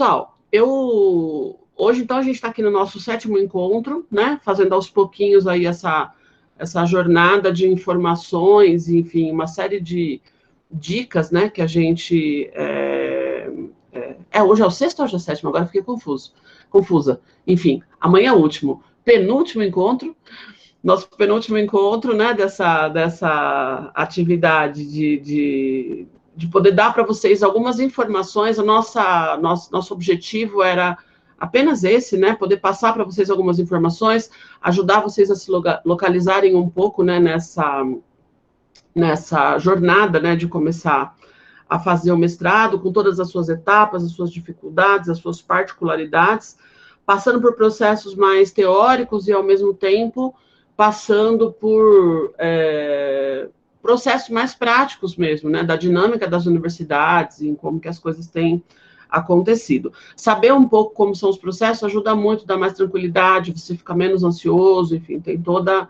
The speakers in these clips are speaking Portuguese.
Pessoal, hoje, então, a gente está aqui no nosso 7º encontro, né? Fazendo aos pouquinhos aí essa jornada de informações, enfim, uma série de dicas, né? Que a gente... hoje é o 6º ou hoje é o 7º? Agora fiquei confusa. Enfim, amanhã é o último. Penúltimo encontro. Nosso penúltimo encontro, né? Dessa atividade de poder dar para vocês algumas informações. Nosso objetivo era apenas esse, né? Poder passar para vocês algumas informações, ajudar vocês a se localizarem um pouco, né? Nessa jornada, né? De começar a fazer o mestrado, com todas as suas etapas, as suas dificuldades, as suas particularidades, passando por processos mais teóricos e, ao mesmo tempo, passando por processos mais práticos mesmo, né, da dinâmica das universidades, em como que as coisas têm acontecido. Saber um pouco como são os processos ajuda muito, dá mais tranquilidade, você fica menos ansioso, enfim, tem toda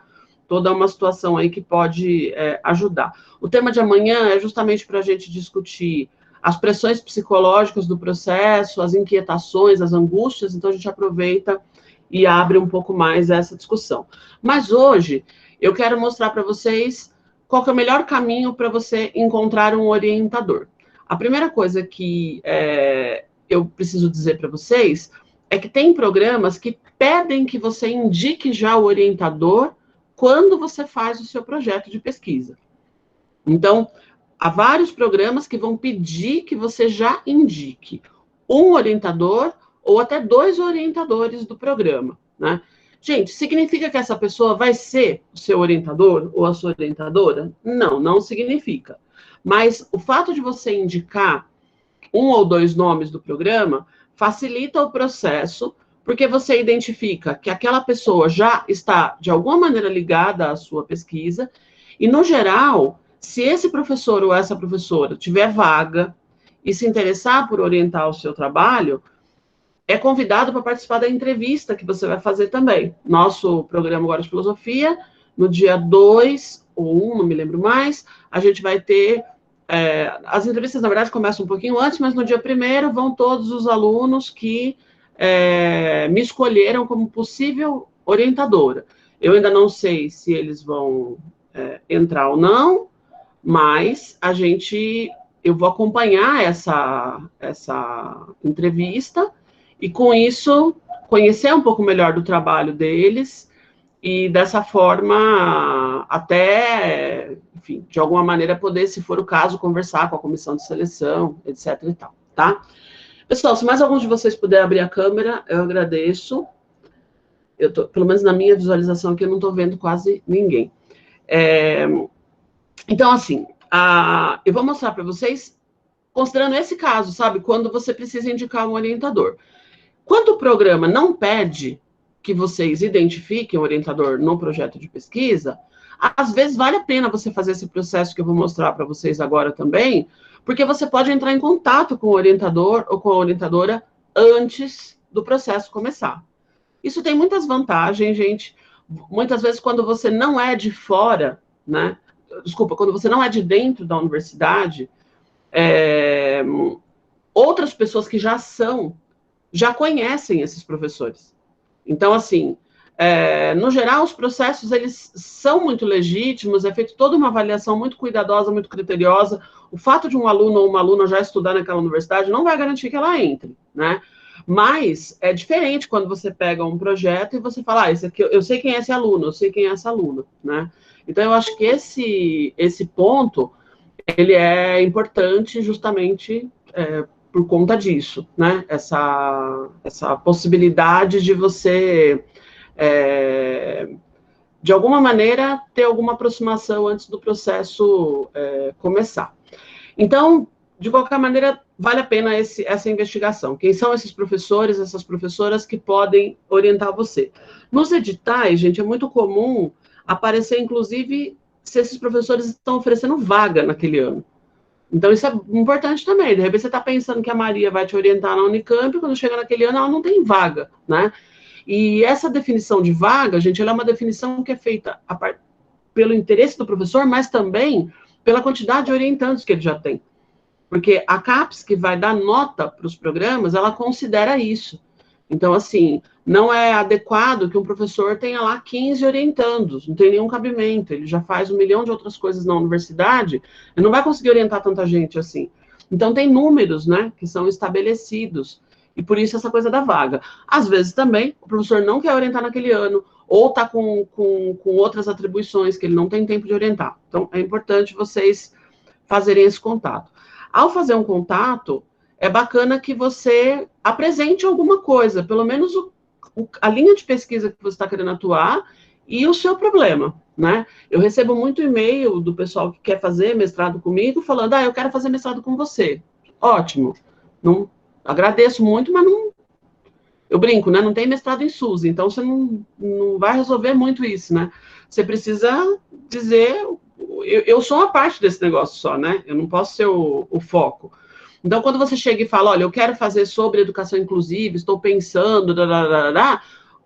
uma situação aí que pode ajudar. O tema de amanhã é justamente para a gente discutir as pressões psicológicas do processo, as inquietações, as angústias, então a gente aproveita e abre um pouco mais essa discussão. Mas hoje eu quero mostrar para vocês qual que é o melhor caminho para você encontrar um orientador. A primeira coisa que eu preciso dizer para vocês é que tem programas que pedem que você indique já o orientador quando você faz o seu projeto de pesquisa. Então, há vários programas que vão pedir que você já indique um orientador ou até 2 orientadores do programa, né? Gente, significa que essa pessoa vai ser o seu orientador ou a sua orientadora? Não, não significa. Mas o fato de você indicar 1 ou 2 nomes do programa facilita o processo, porque você identifica que aquela pessoa já está, de alguma maneira, ligada à sua pesquisa, e, no geral, se esse professor ou essa professora tiver vaga e se interessar por orientar o seu trabalho, é convidado para participar da entrevista que você vai fazer também. Nosso programa agora de filosofia, no dia 2 ou 1, não me lembro mais, a gente vai ter... as entrevistas, na verdade, começam um pouquinho antes, mas no dia 1º vão todos os alunos que me escolheram como possível orientadora. Eu ainda não sei se eles vão entrar ou não, mas eu vou acompanhar essa entrevista e, com isso, conhecer um pouco melhor do trabalho deles e, dessa forma, até, enfim, de alguma maneira, poder, se for o caso, conversar com a comissão de seleção, etc. e tal, tá? Pessoal, se mais alguns de vocês puderem abrir a câmera, eu agradeço. Pelo menos na minha visualização aqui, eu não estou vendo quase ninguém. Então, assim, eu vou mostrar para vocês, considerando esse caso, sabe? Quando você precisa indicar um orientador. Quando o programa não pede que vocês identifiquem um orientador no projeto de pesquisa, às vezes vale a pena você fazer esse processo que eu vou mostrar para vocês agora também, porque você pode entrar em contato com o orientador ou com a orientadora antes do processo começar. Isso tem muitas vantagens, gente. Muitas vezes, quando você não é de fora, né? Desculpa, quando você não é de dentro da universidade, outras pessoas que já conhecem esses professores. Então, assim, no geral, os processos, eles são muito legítimos, é feita toda uma avaliação muito cuidadosa, muito criteriosa. O fato de um aluno ou uma aluna já estudar naquela universidade não vai garantir que ela entre, né? Mas é diferente quando você pega um projeto e você fala, esse aqui, eu sei quem é esse aluno, eu sei quem é essa aluna, né? Então, eu acho que esse ponto, ele é importante justamente por conta disso, né? Essa possibilidade de você, de alguma maneira, ter alguma aproximação antes do processo começar. Então, de qualquer maneira, vale a pena essa investigação. Quem são esses professores, essas professoras que podem orientar você? Nos editais, gente, é muito comum aparecer, inclusive, se esses professores estão oferecendo vaga naquele ano. Então, isso é importante também. De repente, você está pensando que a Maria vai te orientar na Unicamp, quando chega naquele ano, ela não tem vaga, né? E essa definição de vaga, gente, ela é uma definição que é feita pelo interesse do professor, mas também pela quantidade de orientantes que ele já tem. Porque a CAPES, que vai dar nota para os programas, ela considera isso. Então, assim, não é adequado que um professor tenha lá 15 orientandos, não tem nenhum cabimento, ele já faz 1 milhão de outras coisas na universidade, e não vai conseguir orientar tanta gente assim. Então, tem números, né, que são estabelecidos, e por isso essa coisa da vaga. Às vezes também, o professor não quer orientar naquele ano, ou está com outras atribuições que ele não tem tempo de orientar. Então, é importante vocês fazerem esse contato. Ao fazer um contato, é bacana que você apresente alguma coisa, pelo menos a linha de pesquisa que você está querendo atuar e o seu problema, né? Eu recebo muito e-mail do pessoal que quer fazer mestrado comigo, falando, eu quero fazer mestrado com você. Ótimo. Não, agradeço muito, mas não... Eu brinco, né? Não tem mestrado em SUS, então você não vai resolver muito isso, né? Você precisa dizer... Eu sou uma parte desse negócio só, né? Eu não posso ser o foco. Então, quando você chega e fala, olha, eu quero fazer sobre educação inclusiva, estou pensando,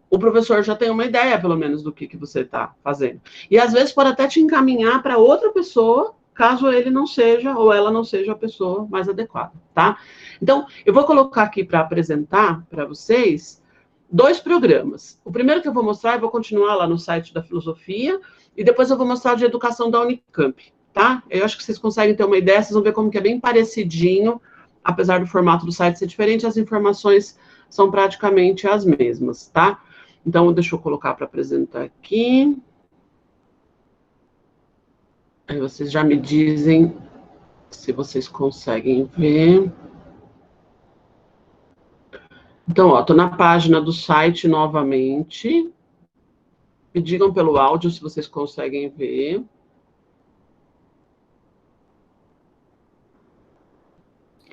o professor já tem uma ideia, pelo menos, do que você está fazendo. E, às vezes, pode até te encaminhar para outra pessoa, caso ele não seja, ou ela não seja a pessoa mais adequada, tá? Então, eu vou colocar aqui para apresentar para vocês 2 programas. O primeiro que eu vou mostrar, eu vou continuar lá no site da filosofia, e depois eu vou mostrar o de educação da Unicamp. Tá? Eu acho que vocês conseguem ter uma ideia, vocês vão ver como que é bem parecidinho, apesar do formato do site ser diferente, as informações são praticamente as mesmas, tá? Então, deixa eu colocar para apresentar aqui. Aí vocês já me dizem se vocês conseguem ver. Então, ó, tô na página do site novamente. Me digam pelo áudio se vocês conseguem ver.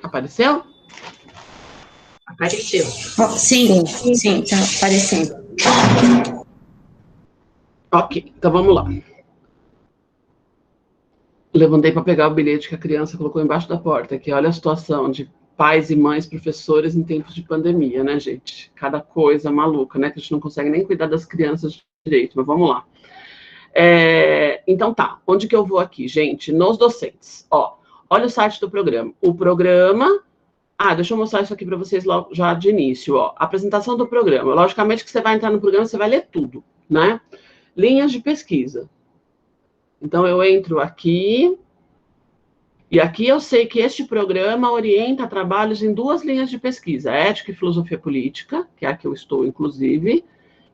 Apareceu? Apareceu. Sim, tá aparecendo. Ok, então vamos lá. Levantei para pegar o bilhete que a criança colocou embaixo da porta, que olha a situação de pais e mães, professores em tempos de pandemia, né, gente? Cada coisa maluca, né? Que a gente não consegue nem cuidar das crianças direito, mas vamos lá. Então tá, onde que eu vou aqui, gente? Nos docentes. Ó, olha o site do programa. O programa... deixa eu mostrar isso aqui para vocês logo, já de início, ó. Apresentação do programa. Logicamente que você vai entrar no programa, você vai ler tudo, né? Linhas de pesquisa. Então, eu entro aqui, e aqui eu sei que este programa orienta trabalhos em 2 linhas de pesquisa, ética e filosofia política, que é a que eu estou, inclusive,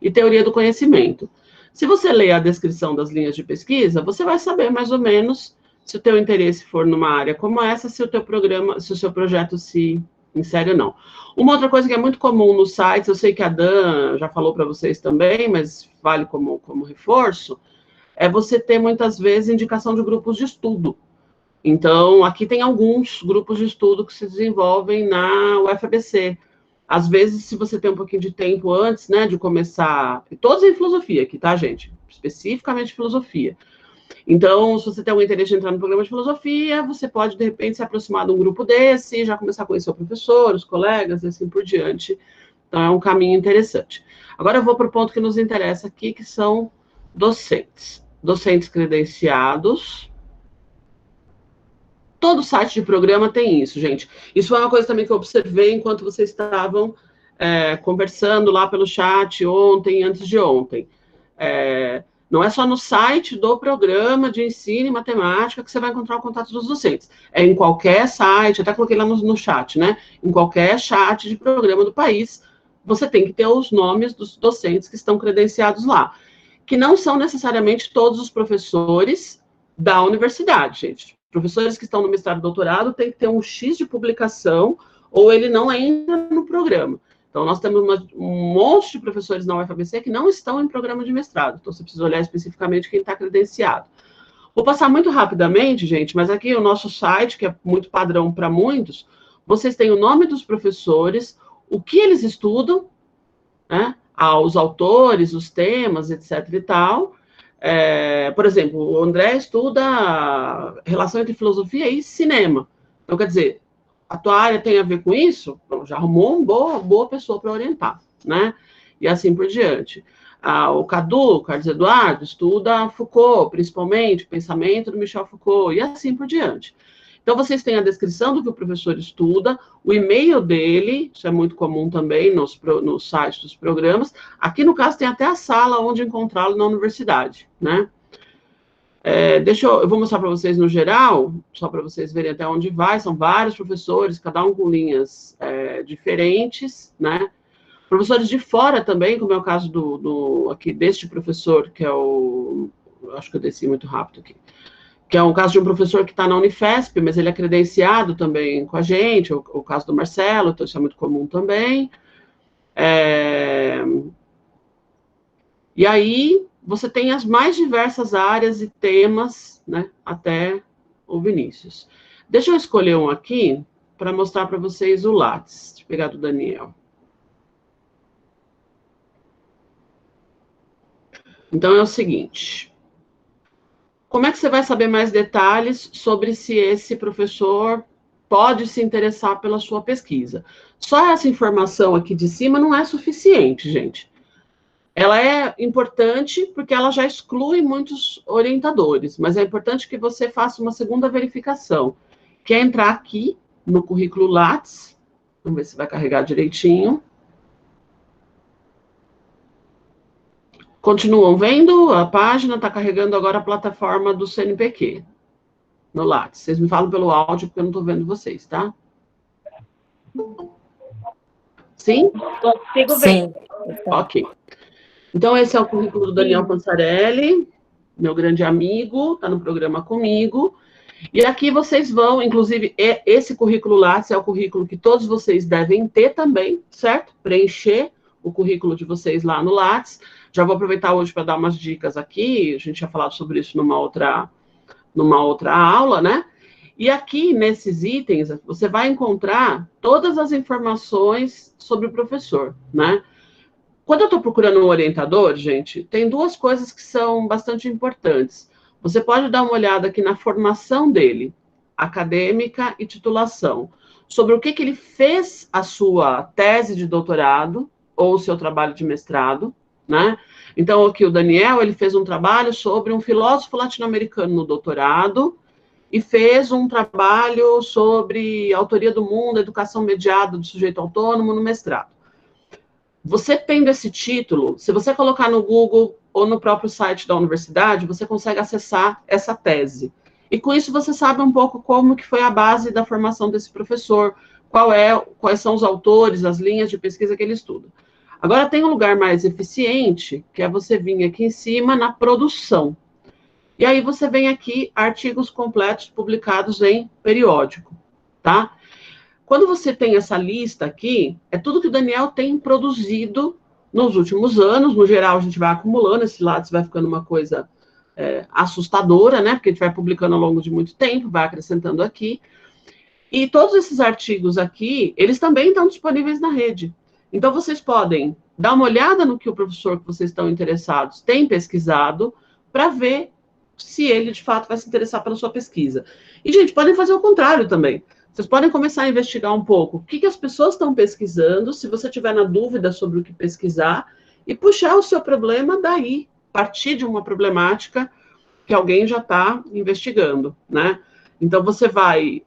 e teoria do conhecimento. Se você ler a descrição das linhas de pesquisa, você vai saber mais ou menos, se o teu interesse for numa área como essa, se o teu programa, se o seu projeto se insere ou não. Uma outra coisa que é muito comum nos sites, eu sei que a Dan já falou para vocês também, mas vale como reforço, é você ter, muitas vezes, indicação de grupos de estudo. Então, aqui tem alguns grupos de estudo que se desenvolvem na UFABC. Às vezes, se você tem um pouquinho de tempo antes, né, de começar... Todos em filosofia aqui, tá, gente? Especificamente filosofia. Então, se você tem algum interesse em entrar no programa de filosofia, você pode, de repente, se aproximar de um grupo desse, já começar a conhecer o professor, os colegas, e assim por diante. Então, é um caminho interessante. Agora, eu vou para o ponto que nos interessa aqui, que são docentes. Docentes credenciados. Todo site de programa tem isso, gente. Isso é uma coisa também que eu observei enquanto vocês estavam conversando lá pelo chat ontem, antes de ontem. Não é só no site do programa de ensino e matemática que você vai encontrar o contato dos docentes. É em qualquer site, até coloquei lá no chat, né? Em qualquer chat de programa do país, você tem que ter os nomes dos docentes que estão credenciados lá. Que não são necessariamente todos os professores da universidade, gente. Professores que estão no mestrado e doutorado têm que ter um X de publicação, ou ele não entra no programa. Então, nós temos um monte de professores na UFABC que não estão em programa de mestrado. Então, você precisa olhar especificamente quem está credenciado. Vou passar muito rapidamente, gente, mas aqui o nosso site, que é muito padrão para muitos, vocês têm o nome dos professores, o que eles estudam, né? Os autores, os temas, etc. e tal. Por exemplo, o André estuda a relação entre filosofia e cinema. Então, quer dizer, a tua área tem a ver com isso? Bom, já arrumou uma boa pessoa para orientar, né? E assim por diante. O Cadu, Carlos Eduardo, estuda Foucault, principalmente, o pensamento do Michel Foucault, e assim por diante. Então, vocês têm a descrição do que o professor estuda, o e-mail dele, isso é muito comum também nos sites dos programas. Aqui, no caso, tem até a sala onde encontrá-lo na universidade, né? Eu vou mostrar para vocês no geral, só para vocês verem até onde vai. São vários professores, cada um com linhas diferentes, né? Professores de fora também, como é o caso aqui deste professor, que é acho que eu desci muito rápido aqui, que é um caso de um professor que está na Unifesp, mas ele é credenciado também com a gente, o caso do Marcelo, então isso é muito comum também. E aí, você tem as mais diversas áreas e temas, né, até o Vinícius. Deixa eu escolher um aqui, para mostrar para vocês o Lattes. Deixa eu pegar do Daniel. Então, é o seguinte. Como é que você vai saber mais detalhes sobre se esse professor pode se interessar pela sua pesquisa? Só essa informação aqui de cima não é suficiente, gente. Ela é importante porque ela já exclui muitos orientadores, mas é importante que você faça uma segunda verificação, que é entrar aqui no currículo Lattes. Vamos ver se vai carregar direitinho. Continuam vendo a página? Está carregando agora a plataforma do CNPq, no Lattes. Vocês me falam pelo áudio, porque eu não estou vendo vocês, tá? Sim? Consigo ver. Sim. Ok. Então, esse é o currículo do Daniel Pansarelli, meu grande amigo, está no programa comigo. E aqui vocês vão, inclusive, esse currículo Lattes é o currículo que todos vocês devem ter também, certo? Preencher o currículo de vocês lá no Lattes. Já vou aproveitar hoje para dar umas dicas aqui, a gente tinha falado sobre isso numa outra aula, né? E aqui, nesses itens, você vai encontrar todas as informações sobre o professor, né? Quando eu estou procurando um orientador, gente, tem duas coisas que são bastante importantes. Você pode dar uma olhada aqui na formação dele, acadêmica e titulação, sobre o que ele fez a sua tese de doutorado ou o seu trabalho de mestrado, né? Então, aqui o Daniel, ele fez um trabalho sobre um filósofo latino-americano no doutorado e fez um trabalho sobre autoria do mundo, educação mediada do sujeito autônomo no mestrado. Você tendo esse título, se você colocar no Google ou no próprio site da universidade, você consegue acessar essa tese. E com isso você sabe um pouco como que foi a base da formação desse professor, quais são os autores, as linhas de pesquisa que ele estuda. Agora tem um lugar mais eficiente, que é você vir aqui em cima na produção. E aí você vem aqui, artigos completos publicados em periódico, tá? Quando você tem essa lista aqui, é tudo que o Daniel tem produzido nos últimos anos. No geral, a gente vai acumulando, esse Lattes vai ficando uma coisa assustadora, né? Porque a gente vai publicando ao longo de muito tempo, vai acrescentando aqui. E todos esses artigos aqui, eles também estão disponíveis na rede. Então, vocês podem dar uma olhada no que o professor que vocês estão interessados tem pesquisado, para ver se ele, de fato, vai se interessar pela sua pesquisa. E, gente, podem fazer o contrário também. Vocês podem começar a investigar um pouco o que as pessoas estão pesquisando, se você tiver na dúvida sobre o que pesquisar, e puxar o seu problema daí, partir de uma problemática que alguém já está investigando, né? Então, você vai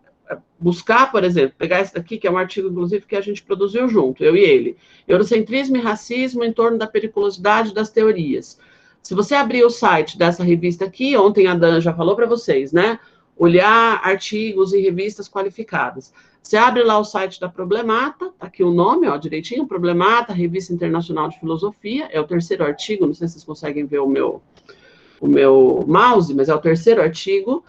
buscar, por exemplo, pegar esse daqui, que é um artigo, inclusive, que a gente produziu junto, eu e ele. Eurocentrismo e racismo em torno da periculosidade das teorias. Se você abrir o site dessa revista aqui, ontem a Dan já falou para vocês, né? Olhar artigos e revistas qualificadas. Você abre lá o site da Problemata, tá aqui o nome, ó, direitinho, Problemata, Revista Internacional de Filosofia, é o terceiro artigo, não sei se vocês conseguem ver o meu mouse, mas é o terceiro artigo.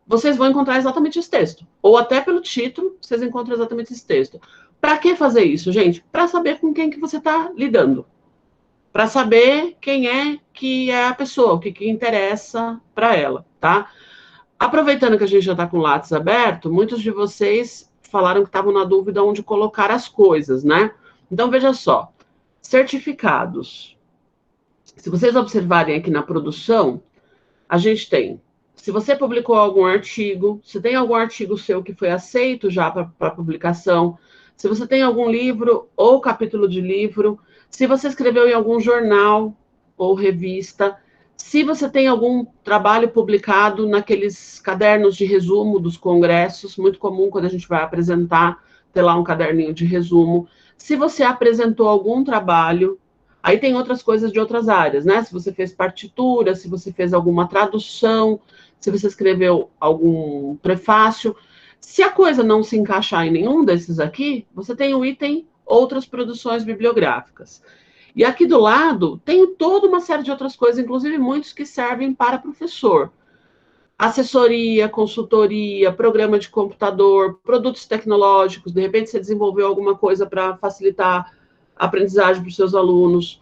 Vocês vão encontrar exatamente esse texto, ou até pelo título, vocês encontram exatamente esse texto. Para que fazer isso, gente? Para saber com quem que você está lidando. Para saber quem é que é a pessoa, o que interessa para ela, tá? Aproveitando que a gente já está com o Lattes aberto, muitos de vocês falaram que estavam na dúvida onde colocar as coisas, né? Então, veja só, certificados. Se vocês observarem aqui na produção, a gente tem, se você publicou algum artigo, se tem algum artigo seu que foi aceito já para publicação, se você tem algum livro ou capítulo de livro, se você escreveu em algum jornal ou revista, Se você tem algum trabalho publicado naqueles cadernos de resumo dos congressos, muito comum quando a gente vai apresentar, ter lá um caderninho de resumo. Se você apresentou algum trabalho, aí tem outras coisas de outras áreas, né? Se você fez partitura, se você fez alguma tradução, se você escreveu algum prefácio. Se a coisa não se encaixar em nenhum desses aqui, você tem o item outras produções bibliográficas. E aqui do lado tem toda uma série de outras coisas, inclusive muitos que servem para professor. Assessoria, consultoria, programa de computador, produtos tecnológicos, de repente você desenvolveu alguma coisa para facilitar a aprendizagem para os seus alunos,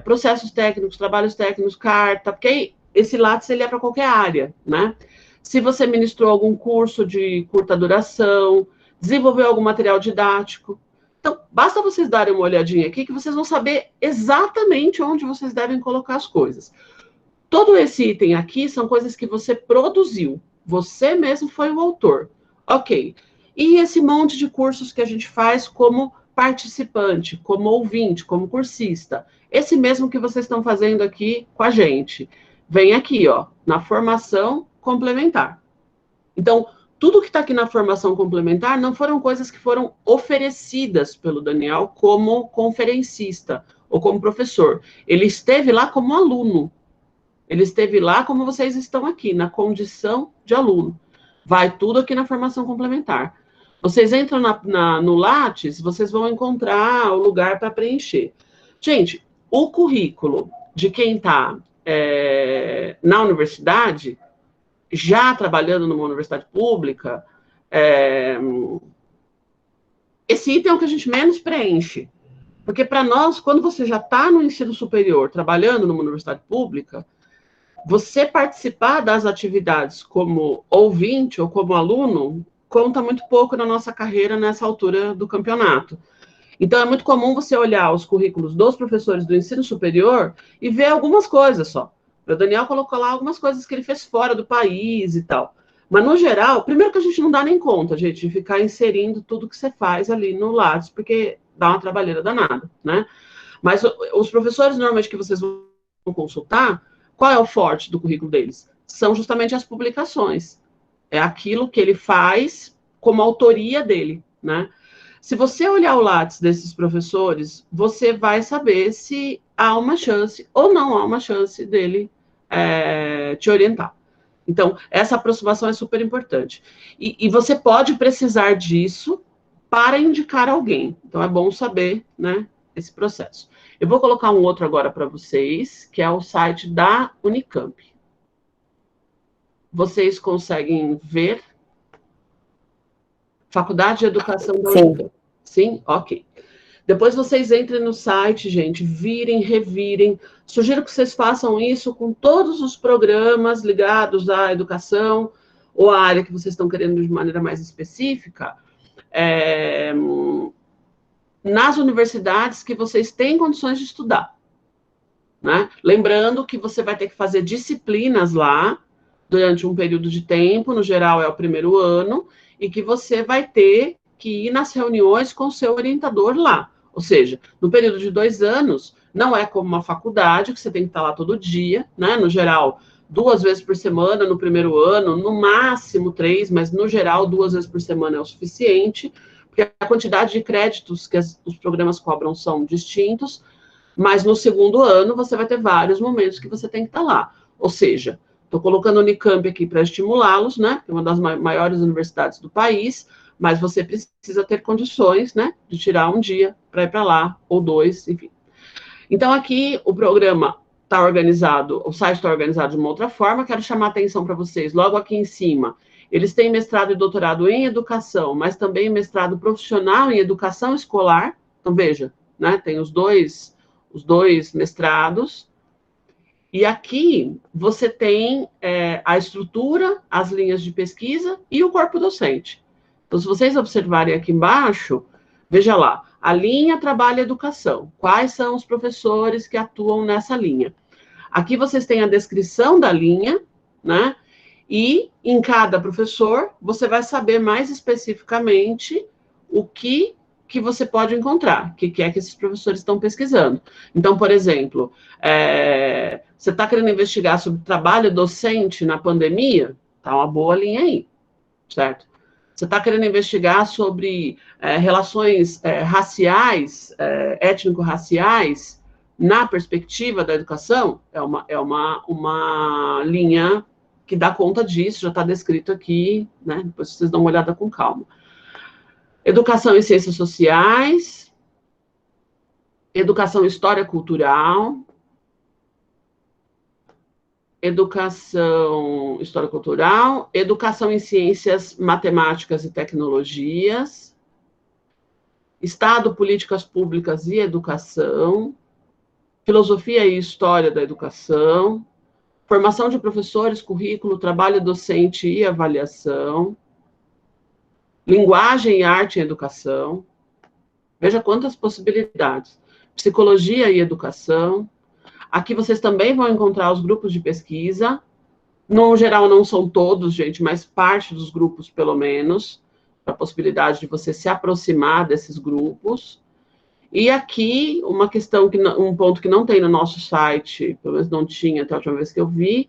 processos técnicos, trabalhos técnicos, carta, porque esse Lattes ele é para qualquer área, né? Se você ministrou algum curso de curta duração, desenvolveu algum material didático. Então, basta vocês darem uma olhadinha aqui que vocês vão saber exatamente onde vocês devem colocar as coisas. Todo esse item aqui são coisas que você produziu. Você mesmo foi o autor. Ok. E esse monte de cursos que a gente faz como participante, como ouvinte, como cursista. Esse mesmo que vocês estão fazendo aqui com a gente. Vem aqui, ó, na formação complementar. Então, tudo que está aqui na formação complementar não foram coisas que foram oferecidas pelo Daniel como conferencista ou como professor. Ele esteve lá como aluno. Ele esteve lá como vocês estão aqui, na condição de aluno. Vai tudo aqui na formação complementar. Vocês entram no Lattes, vocês vão encontrar o lugar para preencher. Gente, o currículo de quem está na universidade, já trabalhando numa universidade pública, esse item é o que a gente menos preenche. Porque para nós, quando você já está no ensino superior, trabalhando numa universidade pública, você participar das atividades como ouvinte ou como aluno conta muito pouco na nossa carreira nessa altura do campeonato. Então, é muito comum você olhar os currículos dos professores do ensino superior e ver algumas coisas só. O Daniel colocou lá algumas coisas que ele fez fora do país e tal. Mas, no geral, primeiro que a gente não dá nem conta, gente, de ficar inserindo tudo que você faz ali no Lattes, porque dá uma trabalheira danada, né? Mas os professores, normalmente, que vocês vão consultar, qual é o forte do currículo deles? São justamente as publicações. É aquilo que ele faz como autoria dele, né? Se você olhar o Lattes desses professores, você vai saber se há uma chance ou não há uma chance dele te orientar. Então, essa aproximação é super importante. E você pode precisar disso para indicar alguém. Então, é bom saber, né, esse processo. Eu vou colocar um outro agora para vocês, que é o site da Unicamp. Vocês conseguem ver? Faculdade de Educação da Unicamp. Sim? Ok. Depois vocês entrem no site, gente, virem, revirem. Sugiro que vocês façam isso com todos os programas ligados à educação ou à área que vocês estão querendo de maneira mais específica. Nas universidades que vocês têm condições de estudar, né? Lembrando que você vai ter que fazer disciplinas lá durante um período de tempo, no geral é o primeiro ano, e que você vai ter que ir nas reuniões com o seu orientador lá. Ou seja, no período de 2 anos, não é como uma faculdade, que você tem que estar lá todo dia, né? No geral, 2 vezes por semana no primeiro ano, no máximo 3, mas no geral 2 vezes por semana é o suficiente, porque a quantidade de créditos que os programas cobram são distintos, mas no segundo ano você vai ter vários momentos que você tem que estar lá. Ou seja, estou colocando a Unicamp aqui para estimulá-los, né? É uma das maiores universidades do país, mas você precisa ter condições, né, de tirar um dia para ir para lá, ou 2, enfim. Então, aqui o programa está organizado, o site está organizado de uma outra forma, quero chamar a atenção para vocês, logo aqui em cima, eles têm mestrado e doutorado em educação, mas também mestrado profissional em educação escolar, então veja, né, tem os dois mestrados, e aqui você tem a estrutura, as linhas de pesquisa e o corpo docente. Então, se vocês observarem aqui embaixo, veja lá, a linha trabalha educação. Quais são os professores que atuam nessa linha? Aqui vocês têm a descrição da linha, né? E em cada professor, você vai saber mais especificamente o que que você pode encontrar, que é que esses professores estão pesquisando. Então, por exemplo, você está querendo investigar sobre trabalho docente na pandemia? Está uma boa linha aí, certo? Você está querendo investigar sobre relações raciais, étnico-raciais, na perspectiva da educação? É uma linha que dá conta disso, já está descrito aqui, né? Depois vocês dão uma olhada com calma. Educação em ciências sociais, educação em história cultural, educação história cultural, educação em ciências matemáticas e tecnologias, Estado, políticas públicas e educação, filosofia e história da educação, formação de professores, currículo, trabalho docente e avaliação, linguagem, arte e educação. Veja quantas possibilidades. Psicologia e educação. Aqui vocês também vão encontrar os grupos de pesquisa. No geral, não são todos, gente, mas parte dos grupos, pelo menos, a possibilidade de você se aproximar desses grupos. E aqui, um ponto que não tem no nosso site, pelo menos não tinha até a última vez que eu vi,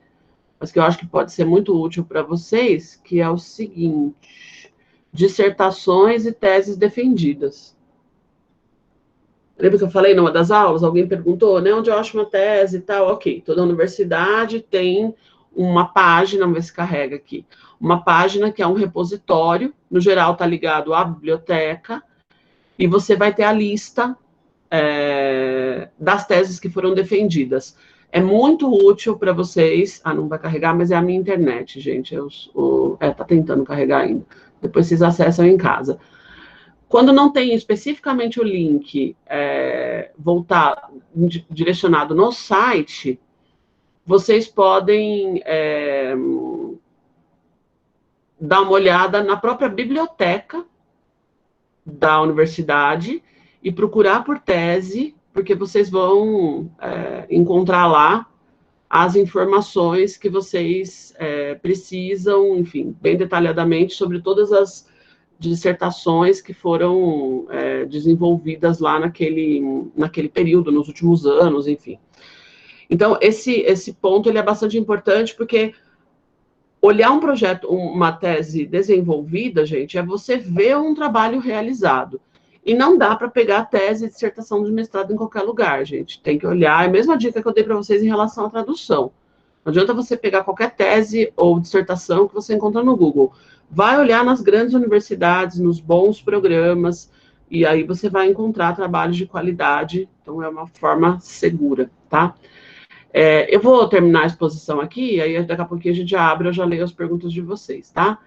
mas que eu acho que pode ser muito útil para vocês, que é o seguinte: dissertações e teses defendidas. Lembra que eu falei numa das aulas? Alguém perguntou, né, onde eu acho uma tese e tal? Ok, toda universidade tem uma página, vamos ver se carrega aqui, uma página que é um repositório, no geral está ligado à biblioteca, e você vai ter a lista das teses que foram defendidas. É muito útil para vocês, não vai carregar, mas é a minha internet, gente, tá tentando carregar ainda, depois vocês acessam em casa. Quando não tem especificamente o link direcionado no site, vocês podem dar uma olhada na própria biblioteca da universidade e procurar por tese, porque vocês vão encontrar lá as informações que vocês precisam, enfim, bem detalhadamente sobre todas as dissertações que foram desenvolvidas lá naquele período, nos últimos anos, enfim. Então, esse ponto ele é bastante importante, porque olhar um projeto, uma tese desenvolvida, gente, é você ver um trabalho realizado. E não dá para pegar tese e dissertação de mestrado em qualquer lugar, gente. Tem que olhar, é a mesma dica que eu dei para vocês em relação à tradução. Não adianta você pegar qualquer tese ou dissertação que você encontra no Google. Vai olhar nas grandes universidades, nos bons programas, e aí você vai encontrar trabalhos de qualidade. Então, é uma forma segura, tá? Eu vou terminar a exposição aqui, aí daqui a pouquinho a gente já abre, eu já leio as perguntas de vocês, tá?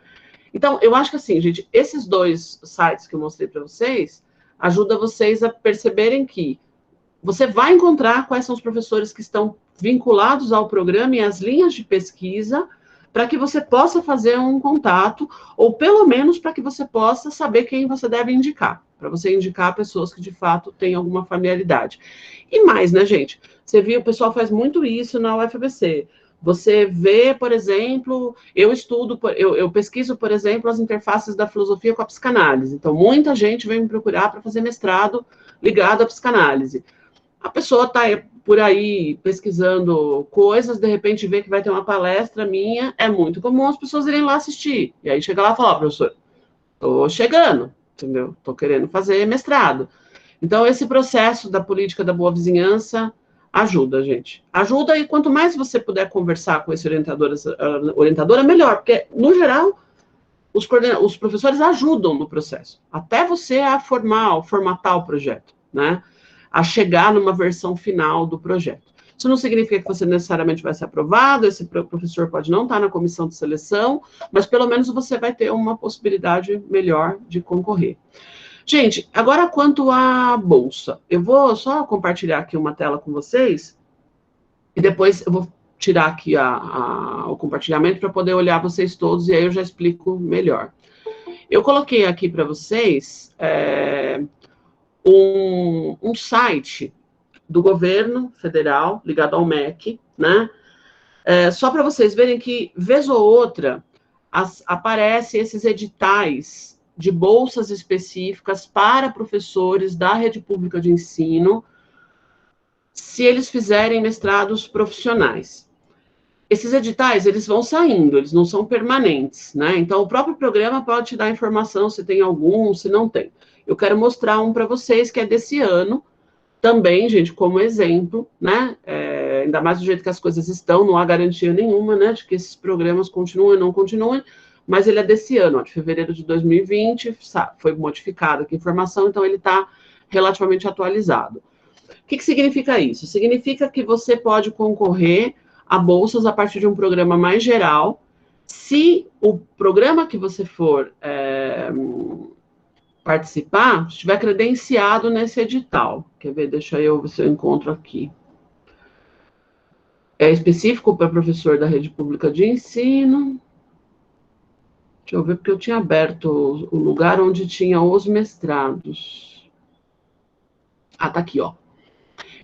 Então, eu acho que assim, gente, esses dois sites que eu mostrei para vocês ajudam vocês a perceberem que você vai encontrar quais são os professores que estão vinculados ao programa e às linhas de pesquisa, para que você possa fazer um contato, ou pelo menos para que você possa saber quem você deve indicar, para você indicar pessoas que de fato têm alguma familiaridade. E mais, né, gente? Você viu, o pessoal faz muito isso na UFABC. Você vê, por exemplo, eu pesquiso, por exemplo, as interfaces da filosofia com a psicanálise. Então, muita gente vem me procurar para fazer mestrado ligado à psicanálise. A pessoa está por aí pesquisando coisas, de repente vê que vai ter uma palestra minha, é muito comum as pessoas irem lá assistir. E aí chega lá e fala, professor, estou chegando, entendeu? Estou querendo fazer mestrado. Então, esse processo da política da boa vizinhança ajuda, gente. Ajuda, e quanto mais você puder conversar com esse orientadora, melhor, porque, no geral, os professores ajudam no processo, até você a formatar o projeto, né? A chegar numa versão final do projeto. Isso não significa que você necessariamente vai ser aprovado, esse professor pode não estar na comissão de seleção, mas pelo menos você vai ter uma possibilidade melhor de concorrer. Gente, agora quanto à bolsa, eu vou só compartilhar aqui uma tela com vocês, e depois eu vou tirar aqui o compartilhamento para poder olhar vocês todos, e aí eu já explico melhor. Eu coloquei aqui para vocês um site do governo federal, ligado ao MEC, né? Só para vocês verem que, vez ou outra, aparecem esses editais de bolsas específicas para professores da rede pública de ensino, se eles fizerem mestrados profissionais. Esses editais, eles vão saindo, eles não são permanentes, né? Então, o próprio programa pode te dar informação se tem algum, se não tem. Eu quero mostrar um para vocês que é desse ano, também, gente, como exemplo, né? Ainda mais do jeito que as coisas estão, não há garantia nenhuma, né, de que esses programas continuem ou não continuem, mas ele é desse ano, ó, de fevereiro de 2020, foi modificada aqui a informação, então ele está relativamente atualizado. O que significa isso? Significa que você pode concorrer a bolsas a partir de um programa mais geral, se o programa que você for participar estiver credenciado nesse edital. Quer ver? Deixa eu ver se eu encontro aqui. É específico para professor da rede pública de ensino. Deixa eu ver, porque eu tinha aberto o lugar onde tinha os mestrados. Ah, tá aqui, ó.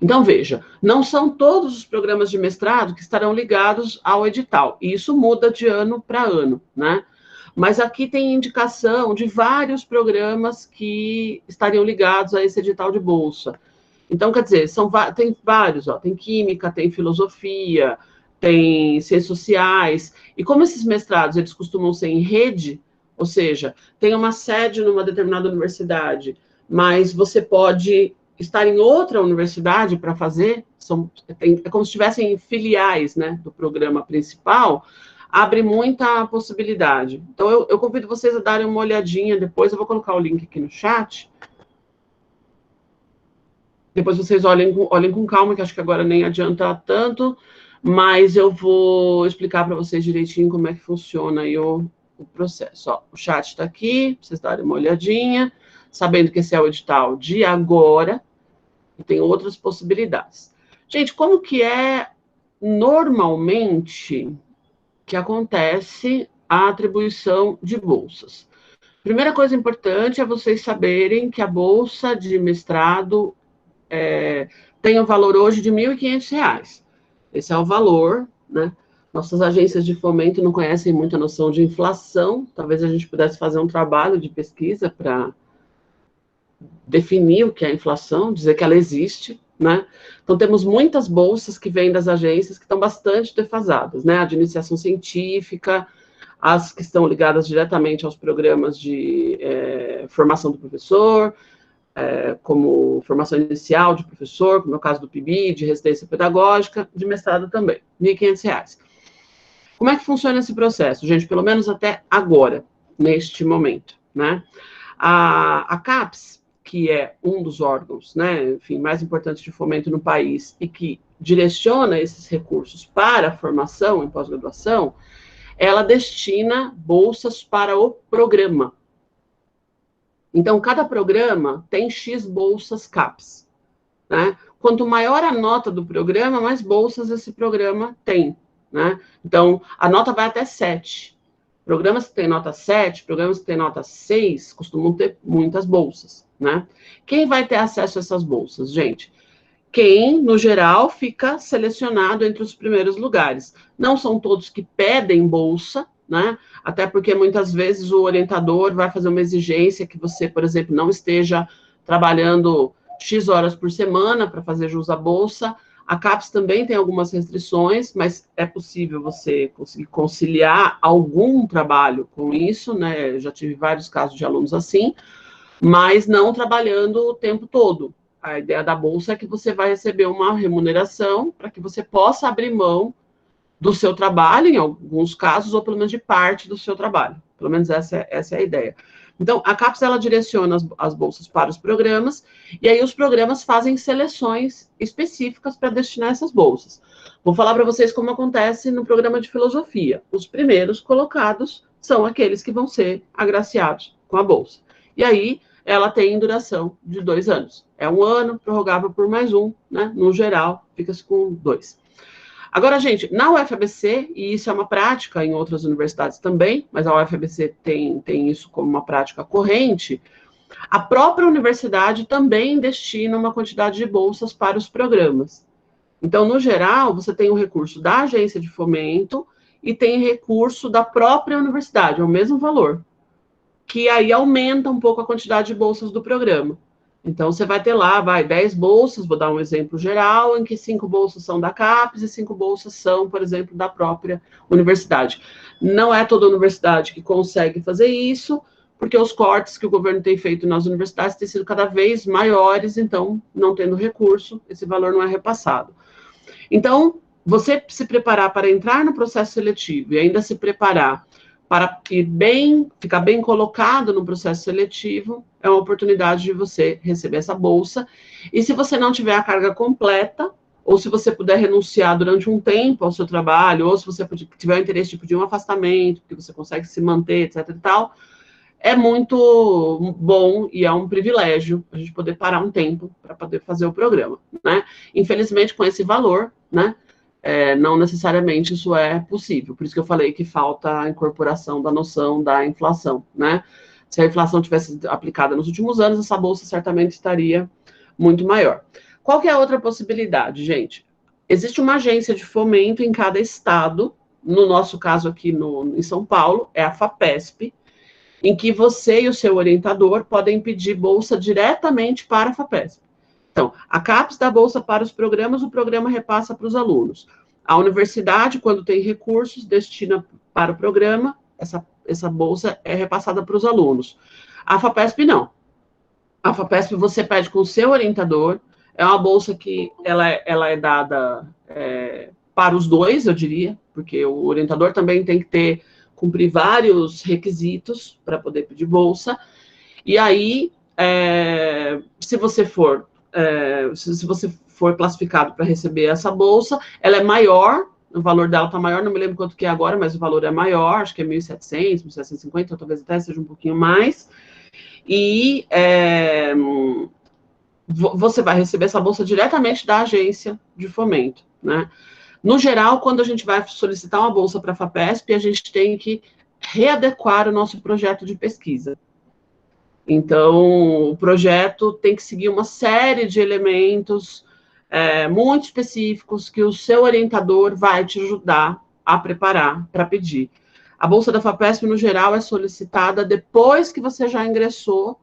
Então, veja, não são todos os programas de mestrado que estarão ligados ao edital. E isso muda de ano para ano, né? Mas aqui tem indicação de vários programas que estariam ligados a esse edital de bolsa. Então, quer dizer, tem vários, ó, tem química, tem filosofia, tem ciências sociais, e como esses mestrados, eles costumam ser em rede, ou seja, tem uma sede numa determinada universidade, mas você pode estar em outra universidade para fazer, é como se tivessem filiais, né, do programa principal, abre muita possibilidade. Então, eu convido vocês a darem uma olhadinha depois, eu vou colocar o link aqui no chat. Depois vocês olhem com calma, que acho que agora nem adianta tanto, mas eu vou explicar para vocês direitinho como é que funciona aí o processo. Ó, o chat está aqui, para vocês darem uma olhadinha, sabendo que esse é o edital de agora, e tem outras possibilidades. Gente, como que é normalmente que acontece a atribuição de bolsas? Primeira coisa importante é vocês saberem que a bolsa de mestrado tem um valor hoje de R$ 1.500. Esse é o valor, né? Nossas agências de fomento não conhecem muita noção de inflação, talvez a gente pudesse fazer um trabalho de pesquisa para definir o que é a inflação, dizer que ela existe, né? Então, temos muitas bolsas que vêm das agências que estão bastante defasadas, né? A de iniciação científica, as que estão ligadas diretamente aos programas de formação do professor, como formação inicial de professor, como é o caso do PIB, de residência pedagógica, de mestrado também, R$ 1.500. Como é que funciona esse processo, gente? Pelo menos até agora, neste momento, né? A CAPES, que é um dos órgãos, né, enfim, mais importantes de fomento no país e que direciona esses recursos para a formação em pós-graduação, ela destina bolsas para o programa. Então, cada programa tem X bolsas CAPES, né? Quanto maior a nota do programa, mais bolsas esse programa tem, né? Então, a nota vai até 7. Programas que têm nota 7, programas que têm nota 6, costumam ter muitas bolsas, né? Quem vai ter acesso a essas bolsas, gente? Quem, no geral, fica selecionado entre os primeiros lugares. Não são todos que pedem bolsa, né? Até porque muitas vezes o orientador vai fazer uma exigência que você, por exemplo, não esteja trabalhando X horas por semana para fazer jus à bolsa. A CAPES também tem algumas restrições, mas é possível você conseguir conciliar algum trabalho com isso, né? Eu já tive vários casos de alunos assim, mas não trabalhando o tempo todo. A ideia da bolsa é que você vai receber uma remuneração para que você possa abrir mão do seu trabalho, em alguns casos, ou pelo menos de parte do seu trabalho. Pelo menos essa é a ideia. Então, a CAPES, ela direciona as bolsas para os programas, e aí os programas fazem seleções específicas para destinar essas bolsas. Vou falar para vocês como acontece no programa de filosofia. Os primeiros colocados são aqueles que vão ser agraciados com a bolsa. E aí, ela tem duração de 2 anos. É 1 ano, prorrogável por mais 1, né? No geral, fica-se com 2. Agora, gente, na UFABC, e isso é uma prática em outras universidades também, mas a UFABC tem isso como uma prática corrente, a própria universidade também destina uma quantidade de bolsas para os programas. Então, no geral, você tem o recurso da agência de fomento e tem recurso da própria universidade, é o mesmo valor. que aí aumenta um pouco a quantidade de bolsas do programa. Então, você vai ter lá, 10 bolsas, vou dar um exemplo geral, em que 5 bolsas são da CAPES e 5 bolsas são, por exemplo, da própria universidade. Não é toda universidade que consegue fazer isso, porque os cortes que o governo tem feito nas universidades têm sido cada vez maiores, então, não tendo recurso, esse valor não é repassado. Então, você se preparar para entrar no processo seletivo e ainda se preparar para ficar bem colocado no processo seletivo, é uma oportunidade de você receber essa bolsa. E se você não tiver a carga completa, ou se você puder renunciar durante um tempo ao seu trabalho, ou se você tiver o interesse de pedir um afastamento, porque você consegue se manter, etc. e tal, é muito bom e é um privilégio a gente poder parar um tempo para poder fazer o programa, né? Infelizmente, com esse valor, né? Não necessariamente isso é possível. Por isso que eu falei que falta a incorporação da noção da inflação, né? Se a inflação tivesse aplicada nos últimos anos, essa bolsa certamente estaria muito maior. Qual que é a outra possibilidade, gente? Existe uma agência de fomento em cada estado, no nosso caso aqui em São Paulo, é a FAPESP, em que você e o seu orientador podem pedir bolsa diretamente para a FAPESP. Então, a CAPES dá bolsa para os programas, o programa repassa para os alunos. A universidade, quando tem recursos, destina para o programa, essa bolsa é repassada para os alunos. A FAPESP, não. A FAPESP você pede com o seu orientador, é uma bolsa que ela é dada para os dois, eu diria, porque o orientador também tem que cumprir vários requisitos para poder pedir bolsa. E aí, se você for classificado para receber essa bolsa, ela é maior, o valor dela está maior, não me lembro quanto que é agora, mas o valor é maior, acho que é 1.700, 1.750, ou talvez até seja um pouquinho mais. E você vai receber essa bolsa diretamente da agência de fomento, né? No geral, quando a gente vai solicitar uma bolsa para a FAPESP, a gente tem que readequar o nosso projeto de pesquisa. Então, o projeto tem que seguir uma série de elementos muito específicos que o seu orientador vai te ajudar a preparar para pedir. A bolsa da FAPESP, no geral, é solicitada depois que você já ingressou,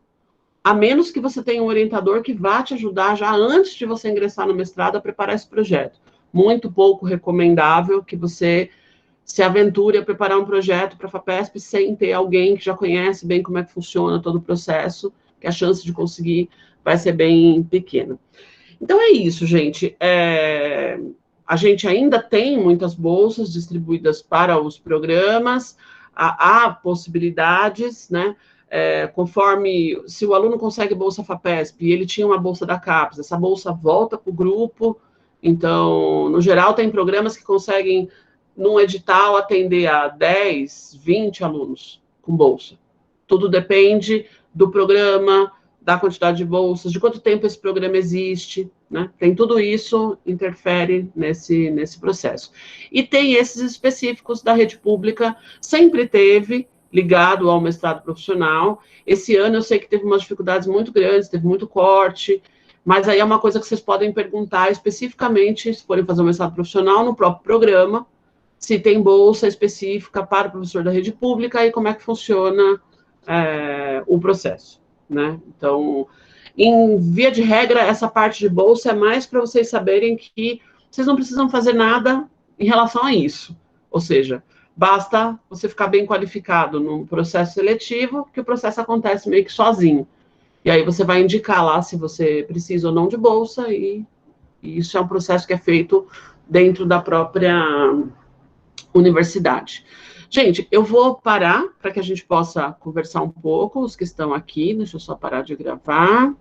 a menos que você tenha um orientador que vá te ajudar já antes de você ingressar no mestrado a preparar esse projeto. Muito pouco recomendável que você se aventure a preparar um projeto para a FAPESP sem ter alguém que já conhece bem como é que funciona todo o processo, que a chance de conseguir vai ser bem pequena. Então, é isso, gente. A gente ainda tem muitas bolsas distribuídas para os programas, há possibilidades, né? Conforme, se o aluno consegue bolsa FAPESP e ele tinha uma bolsa da CAPES, essa bolsa volta para o grupo. Então, no geral, tem programas que conseguem, num edital, atender a 10, 20 alunos com bolsa. Tudo depende do programa, da quantidade de bolsas, de quanto tempo esse programa existe, né? Tem tudo isso, interfere nesse processo. E tem esses específicos da rede pública, sempre teve, ligado ao mestrado profissional. Esse ano eu sei que teve umas dificuldades muito grandes, teve muito corte, mas aí é uma coisa que vocês podem perguntar especificamente, se forem fazer um mestrado profissional, no próprio programa, se tem bolsa específica para o professor da rede pública e como é que funciona o processo, né? Então, em via de regra, essa parte de bolsa é mais para vocês saberem que vocês não precisam fazer nada em relação a isso. Ou seja, basta você ficar bem qualificado no processo seletivo, que o processo acontece meio que sozinho. E aí você vai indicar lá se você precisa ou não de bolsa, e isso é um processo que é feito dentro da própria universidade. Gente, eu vou parar para que a gente possa conversar um pouco, os que estão aqui, deixa eu só parar de gravar.